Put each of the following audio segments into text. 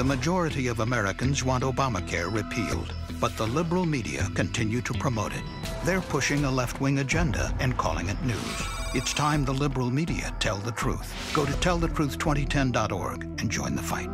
The majority of Americans want Obamacare repealed, but the liberal media continue to promote it. They're pushing a left-wing agenda and calling it news. It's time the liberal media tell the truth. Go to tellthetruth2010.org and join the fight.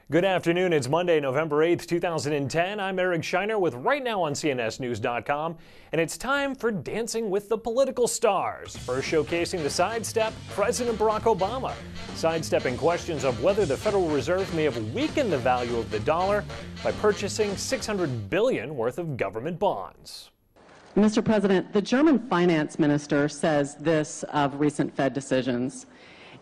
Good afternoon. It's Monday, November 8th, 2010. I'm Eric Scheiner with Right Now on CNSNews.com, and it's time for Dancing with the Political Stars. First showcasing the sidestep, President Barack Obama, sidestepping questions of whether the Federal Reserve may have weakened the value of the dollar by purchasing $600 billion worth of government bonds. Mr. President, the German finance minister says this of recent Fed decisions.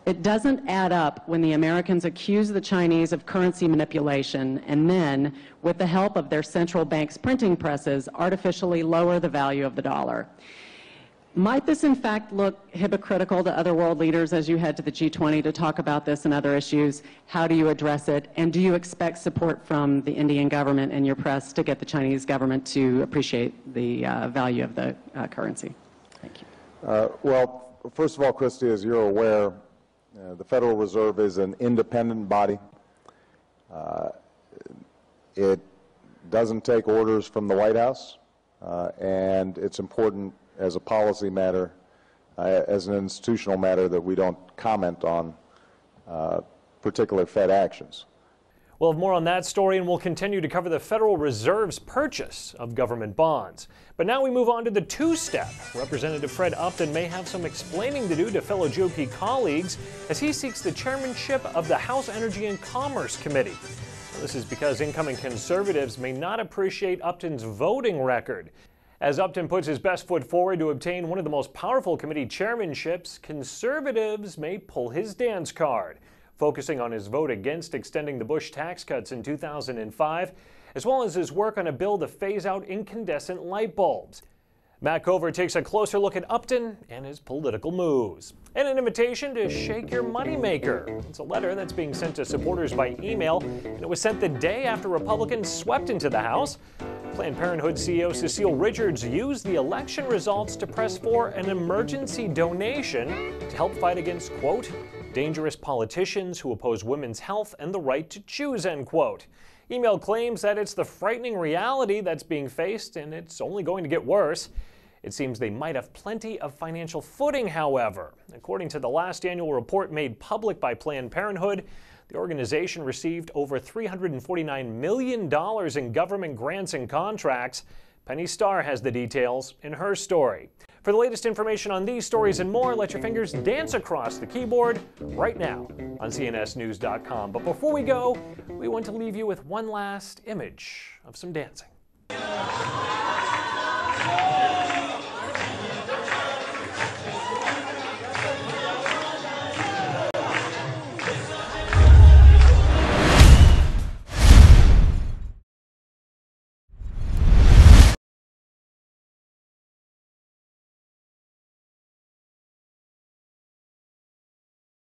It doesn't add up when the Americans accuse the Chinese of currency manipulation and then, with the help of their central bank's printing presses, artificially lower the value of the dollar. Might this in fact look hypocritical to other world leaders as you head to the G20 to talk about this and other issues? How do you address it? And do you expect support from the Indian government and your press to get the Chinese government to appreciate the value of the currency? Thank you. Well, first of all, Christy, as you're aware, the Federal Reserve is an independent body. It doesn't take orders from the White House, and it's important as a policy matter, as an institutional matter, that we don't comment on particular Fed actions. We'll have more on that story, and we'll continue to cover the Federal Reserve's purchase of government bonds. But now we move on to the two-step. Representative Fred Upton may have some explaining to do to fellow GOP colleagues as he seeks the chairmanship of the House Energy and Commerce Committee. This is because incoming conservatives may not appreciate Upton's voting record. As Upton puts his best foot forward to obtain one of the most powerful committee chairmanships, conservatives may pull his dance card, focusing on his vote against extending the Bush tax cuts in 2005, as well as his work on a bill to phase out incandescent light bulbs. Matt Cover takes a closer look at Upton and his political moves. And an invitation to shake your moneymaker. It's a letter that's being sent to supporters by email, and it was sent the day after Republicans swept into the House. Planned Parenthood CEO Cecile Richards used the election results to press for an emergency donation to help fight against, quote, dangerous politicians who oppose women's health and the right to choose, end quote. Email claims that it's the frightening reality that's being faced, and it's only going to get worse. It seems they might have plenty of financial footing, however. According to the last annual report made public by Planned Parenthood, the organization received over $349 million in government grants and contracts. Penny Starr has the details in her story. For the latest information on these stories and more, let your fingers dance across the keyboard right now on CNSNews.com. But before we go, we want to leave you with one last image of some dancing.